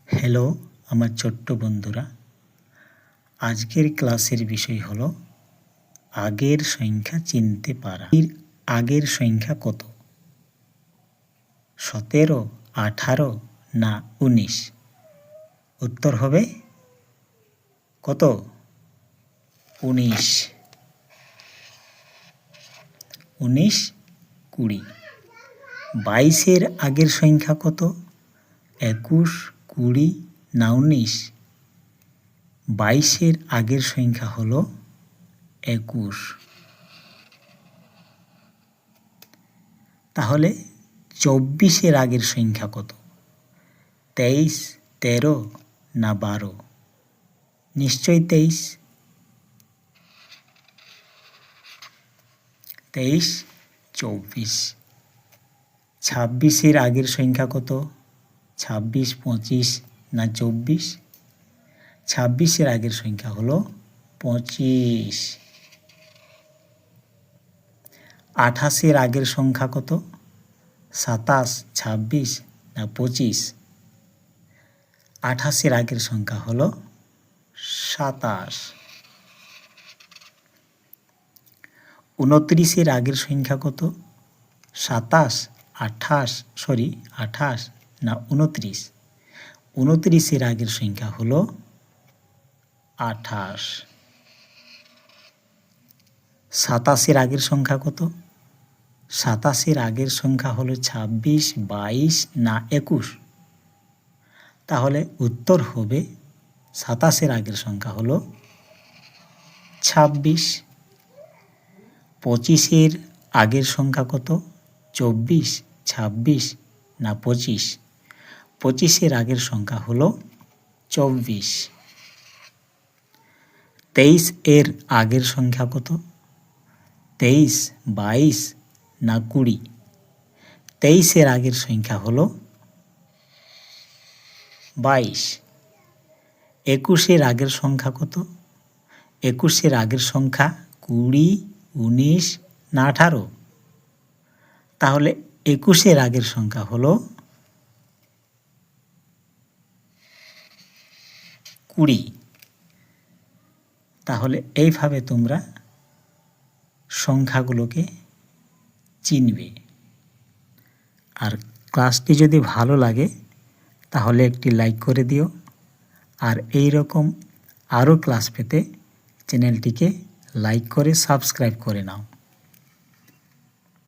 Hello আমার ছোট্ট বন্ধুরা, আজকের ক্লাসের বিষয় হলো আগের সংখ্যা চিনতে পারা। এর আগের সংখ্যা কত? 17, 18 না 19? উত্তর হবে কত? 19। 19, 20। 22-এর আগের সংখ্যা কত? 21, 20 না 19? 22-এর আগের সংখ্যা হলো 21। তাহলে 24-এর আগের সংখ্যা কত? 23, 13 না 12? নিশ্চয়ই 23। 23, 24। 26-এর আগের সংখ্যা কত? 26, 25 না 24? 26-এর আগের সংখ্যা হলো 25। 28-এর আগের সংখ্যা কত? 27, 26 না 25? 28-এর আগের সংখ্যা হলো 27। 29-এর আগের সংখ্যা কত? 27, 28 না 29? 29-এর আগের সংখ্যা হলো 28। 27-এর আগের সংখ্যা কত? 27-এর আগের সংখ্যা হলো 26, 22 না 21? তাহলে উত্তর হবে 27-এর আগের সংখ্যা হলো 26। 25-এর আগের সংখ্যা কত? 24, 26 না 25? 25-এর আগের সংখ্যা হলো 24। 23-এর আগের সংখ্যা কত? 23, 22 না 20? 23-এর আগের সংখ্যা হলো 22। 21-এর আগের সংখ্যা কত? 21-এর আগের সংখ্যা 20, 19 না 18? তাহলে 21-এর আগের সংখ্যা হলো 20। তাহলে এইভাবে তোমরা সংখ্যাগুলোকে চিনবে। আর ক্লাসটি যদি ভালো লাগে তাহলে একটি লাইক করে দিও। আর এই রকম আরও ক্লাস পেতে চ্যানেলটিকে লাইক করে সাবস্ক্রাইব করে নাও।